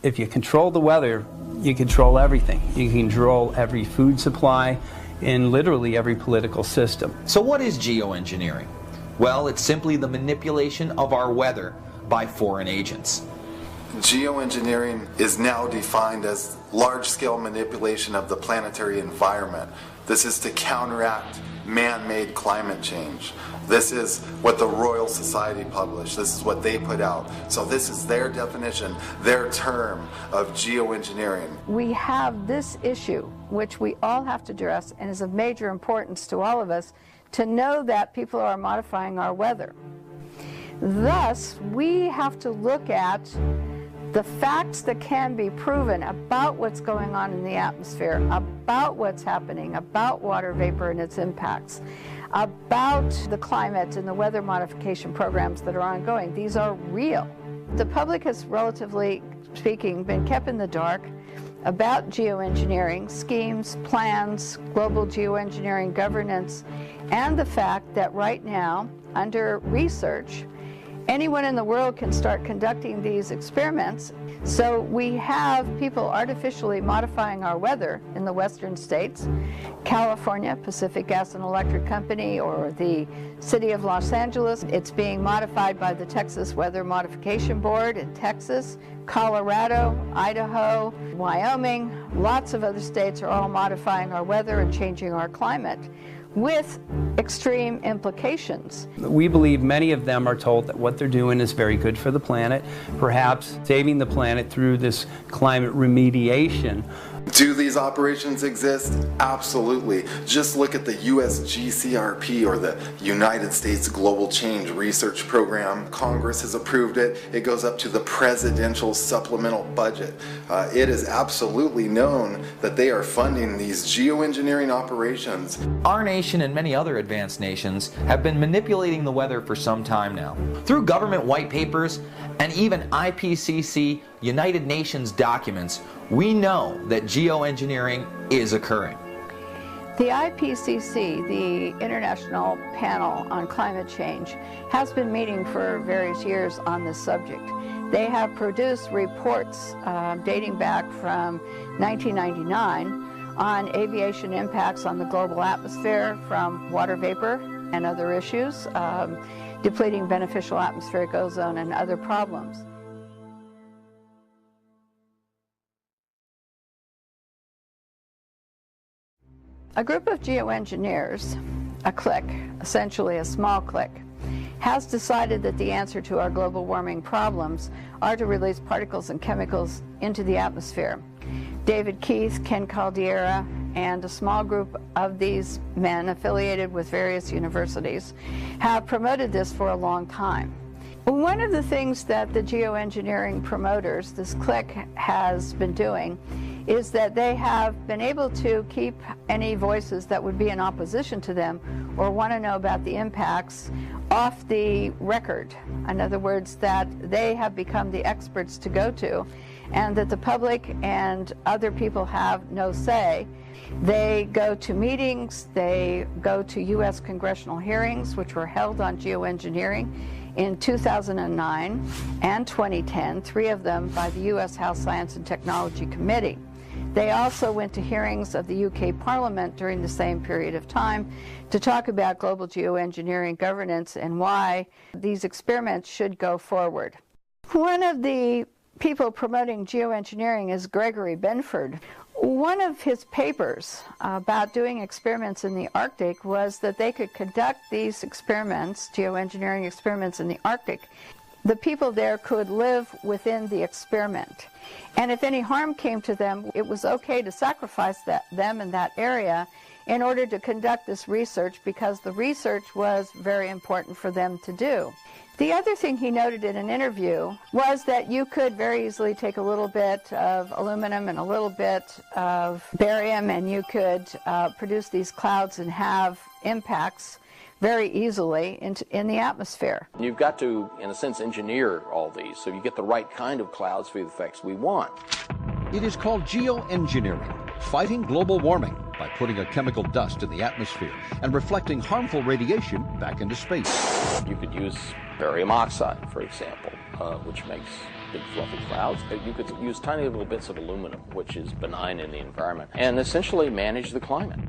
if you control the weather, you control everything. You control every food supply and literally every political system. So what is geoengineering? Well, it's simply the manipulation of our weather by foreign agents. Geoengineering is now defined as large-scale manipulation of the planetary environment. This is to counteract man-made climate change. This is what the Royal Society published. This is what they put out. So this is their definition, their term of geoengineering. We have this issue, which we all have to address and is of major importance to all of us, to know that people are modifying our weather. Thus, we have to look at the facts that can be proven about what's going on in the atmosphere, about what's happening, about water vapor and its impacts, about the climate and the weather modification programs that are ongoing. These are real. The public has, relatively speaking, been kept in the dark about geoengineering schemes, plans, global geoengineering governance, and the fact that right now, under research, anyone in the world can start conducting these experiments. So we have people artificially modifying our weather in the western states. California, Pacific Gas and Electric Company, or the city of Los Angeles. It's being modified by the Texas Weather Modification Board in Texas. Colorado, Idaho, Wyoming, lots of other states are all modifying our weather and changing our climate, with extreme implications. We believe many of them are told that what they're doing is very good for the planet, perhaps saving the planet through this climate remediation. Do these operations exist? Absolutely. Just look at the US GCRP, or the United States Global Change Research Program. Congress has approved it. It goes up to the presidential supplemental budget. It is absolutely known that they are funding these geoengineering operations. Our nation and many other advanced nations have been manipulating the weather for some time now. Through government white papers and even IPCC United Nations documents, we know that geoengineering is occurring. The IPCC, the International Panel on Climate Change, has been meeting for various years on this subject. They have produced reports dating back from 1999 on aviation impacts on the global atmosphere from water vapor and other issues, depleting beneficial atmospheric ozone and other problems. A group of geoengineers, a clique, essentially a small clique, has decided that the answer to our global warming problems are to release particles and chemicals into the atmosphere. David Keith, Ken Caldeira, and a small group of these men affiliated with various universities have promoted this for a long time. One of the things that the geoengineering promoters, this clique, has been doing is that they have been able to keep any voices that would be in opposition to them or want to know about the impacts off the record. In other words, that they have become the experts to go to, and that the public and other people have no say. They go to meetings, they go to U.S. congressional hearings, which were held on geoengineering in 2009 and 2010, 3 of them by the U.S. House Science and Technology Committee. They also went to hearings of the UK Parliament during the same period of time to talk about global geoengineering governance and why these experiments should go forward. One of the people promoting geoengineering is Gregory Benford. One of his papers about doing experiments in the Arctic was that they could conduct these experiments, geoengineering experiments in the Arctic. The people there could live within the experiment. And if any harm came to them, it was okay to sacrifice them in that area in order to conduct this research, because the research was very important for them to do. The other thing he noted in an interview was that you could very easily take a little bit of aluminum and a little bit of barium, and you could produce these clouds and have impacts very easily in the atmosphere. You've got to, in a sense, engineer all these so you get the right kind of clouds for the effects we want. It is called geoengineering, fighting global warming by putting a chemical dust in the atmosphere and reflecting harmful radiation back into space. You could use barium oxide, for example, which makes big fluffy clouds. You could use tiny little bits of aluminum, which is benign in the environment, and essentially manage the climate.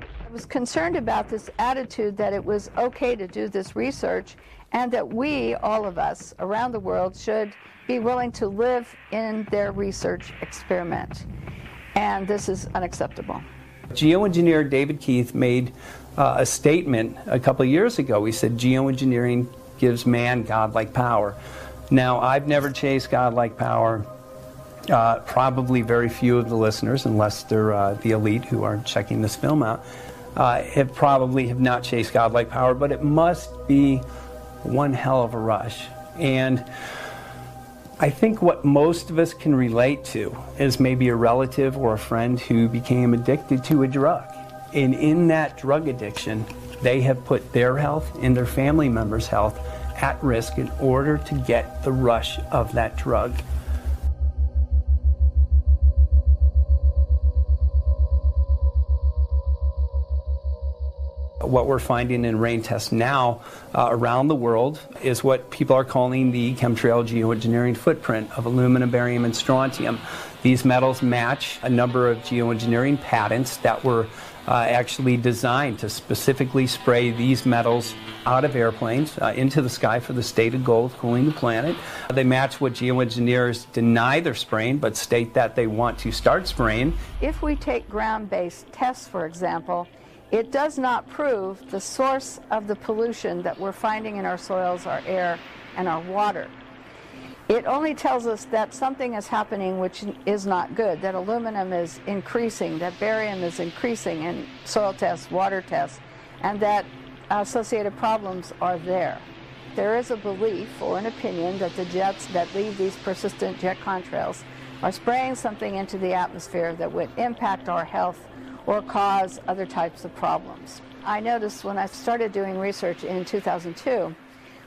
I was concerned about this attitude that it was okay to do this research and that we, all of us around the world, should be willing to live in their research experiment. And this is unacceptable. Geoengineer David Keith made a statement a couple of years ago. He said geoengineering gives man godlike power. Now, I've never chased godlike power. Probably very few of the listeners, unless they're the elite who are checking this film out, have not chased godlike power, but it must be one hell of a rush. And I think what most of us can relate to is maybe a relative or a friend who became addicted to a drug. And in that drug addiction, they have put their health and their family members' health at risk in order to get the rush of that drug. What we're finding in rain tests now around the world is what people are calling the chemtrail geoengineering footprint of aluminum, barium, and strontium. These metals match a number of geoengineering patents that were actually designed to specifically spray these metals out of airplanes into the sky for the stated goal of cooling the planet. They match what geoengineers deny they're spraying but state that they want to start spraying. If we take ground-based tests, for example, it does not prove the source of the pollution that we're finding in our soils, our air, and our water. It only tells us that something is happening which is not good, that aluminum is increasing, that barium is increasing in soil tests, water tests, and that associated problems are there. There is a belief or an opinion that the jets that leave these persistent jet contrails are spraying something into the atmosphere that would impact our health or cause other types of problems. I noticed when I started doing research in 2002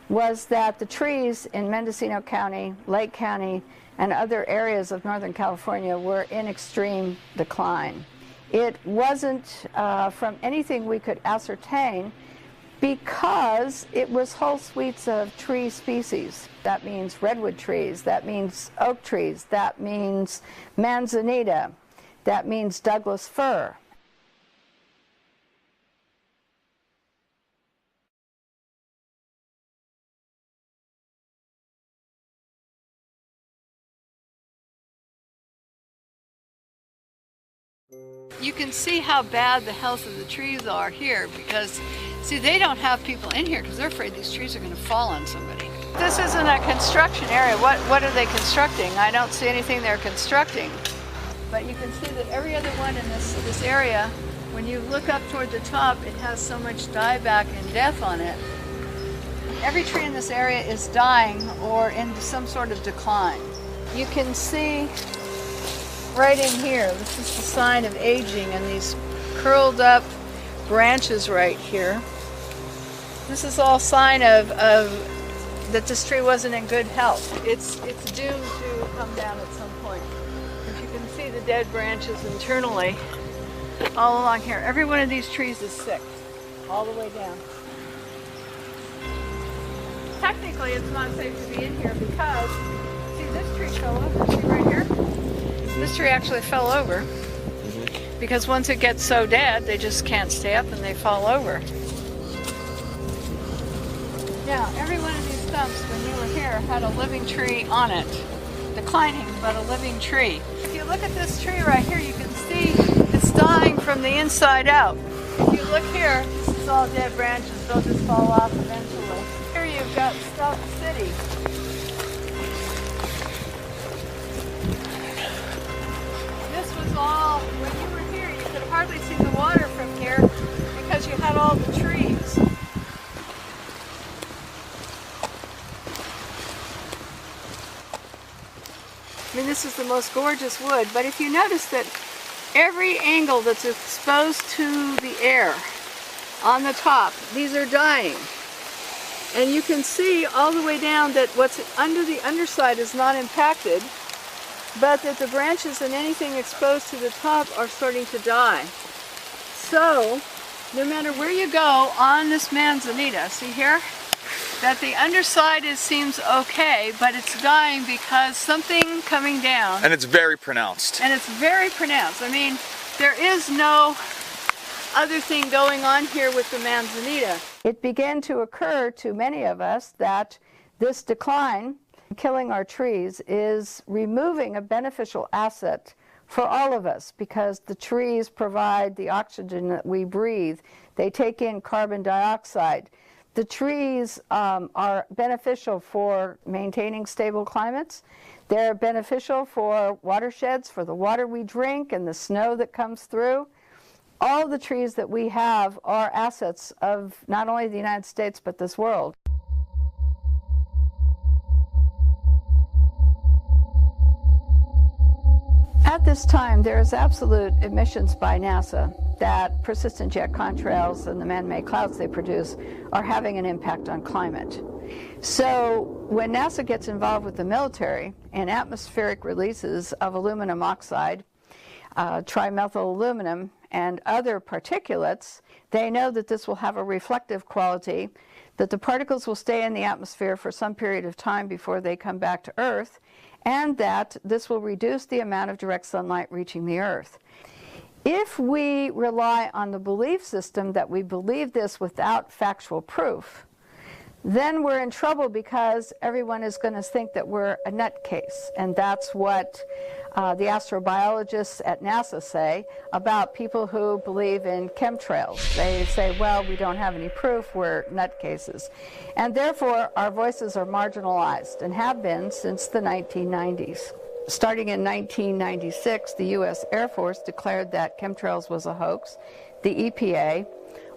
was that the trees in Mendocino County, Lake County, and other areas of Northern California were in extreme decline. It wasn't from anything we could ascertain because it was whole suites of tree species. That means redwood trees, that means oak trees, that means manzanita, that means Douglas fir. You can see how bad the health of the trees are here because, see, they don't have people in here because they're afraid these trees are going to fall on somebody. This isn't a construction area. What are they constructing? I don't see anything they're constructing. But you can see that every other one in this area, when you look up toward the top, it has so much dieback and death on it. Every tree in this area is dying or in some sort of decline. You can see right in here, this is the sign of aging and these curled up branches right here. This is all sign of that this tree wasn't in good health. It's doomed to come down at some point. If you can see the dead branches internally all along here. Every one of these trees is sick, all the way down. Technically, it's not safe to be in here because, see, this tree fell over, see right here? This tree actually fell over because once it gets so dead, they just can't stay up and they fall over. Now, every one of these stumps, when you were here, had a living tree on it. Declining, but a living tree. If you look at this tree right here, you can see it's dying from the inside out. If you look here, this is all dead branches. They'll just fall off eventually. Here you've got Stump City. All, when you were here, you could hardly see the water from here because you had all the trees. I mean, this is the most gorgeous wood, but if you notice that every angle that's exposed to the air on the top, these are dying. And you can see all the way down that what's under the underside is not impacted, but that the branches and anything exposed to the top are starting to die. So, no matter where you go on this manzanita, see here? that the underside seems okay, but it's dying because something coming down. And it's very pronounced. And it's very pronounced. I mean, there is no other thing going on here with the manzanita. It began to occur to many of us that this decline, killing our trees, is removing a beneficial asset for all of us, because the trees provide the oxygen that we breathe. They take in carbon dioxide. The trees are beneficial for maintaining stable climates. They're beneficial for watersheds, for the water we drink and the snow that comes through. All the trees that we have are assets of not only the United States, but this world. At this time, there is absolute admissions by NASA that persistent jet contrails and the man-made clouds they produce are having an impact on climate. So when NASA gets involved with the military in atmospheric releases of aluminum oxide, trimethyl aluminum, and other particulates, they know that this will have a reflective quality, that the particles will stay in the atmosphere for some period of time before they come back to Earth, and that this will reduce the amount of direct sunlight reaching the Earth. If we rely on the belief system that we believe this without factual proof, then we're in trouble, because everyone is going to think that we're a nutcase. And that's what the astrobiologists at NASA say about people who believe in chemtrails. They say, well, we don't have any proof, we're nutcases. And therefore, our voices are marginalized and have been since the 1990s. Starting in 1996, the U.S. Air Force declared that chemtrails was a hoax. The EPA,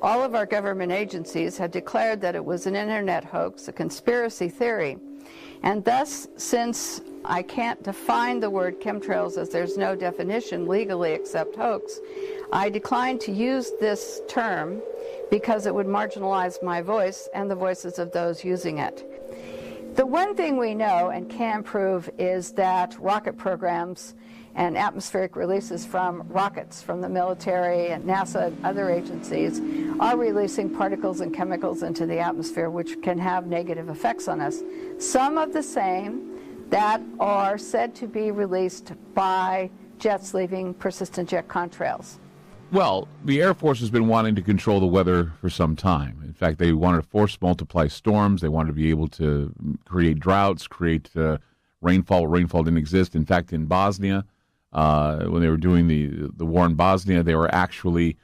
all of our government agencies had declared that it was an internet hoax, a conspiracy theory. And thus, since I can't define the word chemtrails, as there's no definition legally except hoax, I declined to use this term because it would marginalize my voice and the voices of those using it. The one thing we know and can prove is that rocket programs and atmospheric releases from rockets from the military and NASA and other agencies are releasing particles and chemicals into the atmosphere which can have negative effects on us. Some of the same that are said to be released by jets leaving persistent jet contrails. Well, the Air Force has been wanting to control the weather for some time. In fact, they wanted to force multiply storms. They wanted to be able to create droughts, create rainfall. Rainfall didn't exist. In fact, in Bosnia, when they were doing the war in Bosnia, they were actually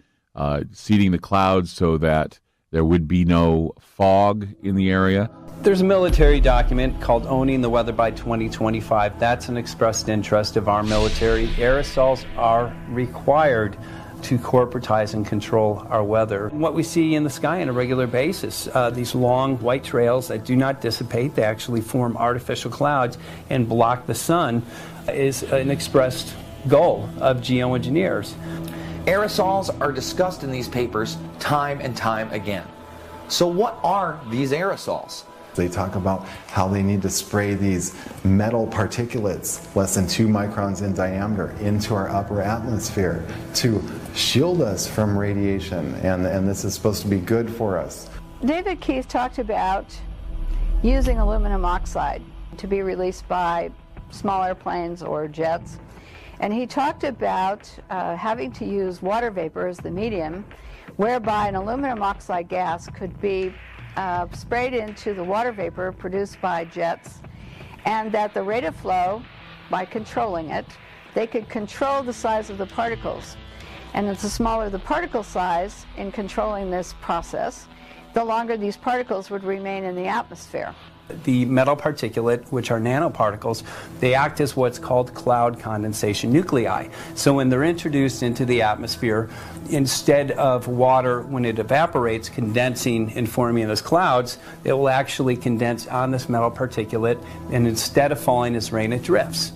seeding the clouds so that there would be no fog in the area. There's a military document called Owning the Weather by 2025. That's an expressed interest of our military. Aerosols are required to corporatize and control our weather. What we see in the sky on a regular basis, these long white trails that do not dissipate, they actually form artificial clouds and block the sun, is an expressed goal of geoengineers. Aerosols are discussed in these papers time and time again. So what are these aerosols? They talk about how they need to spray these metal particulates less than 2 microns in diameter into our upper atmosphere to shield us from radiation, and this is supposed to be good for us. David Keith talked about using aluminum oxide to be released by small airplanes or jets, and he talked about having to use water vapor as the medium, whereby an aluminum oxide gas could be sprayed into the water vapor produced by jets, and that the rate of flow, by controlling it, they could control the size of the particles. And the smaller the particle size in controlling this process, the longer these particles would remain in the atmosphere. The metal particulate, which are nanoparticles, they act as what's called cloud condensation nuclei. So when they're introduced into the atmosphere, instead of water, when it evaporates, condensing and forming as clouds, it will actually condense on this metal particulate, and instead of falling as rain, it drifts.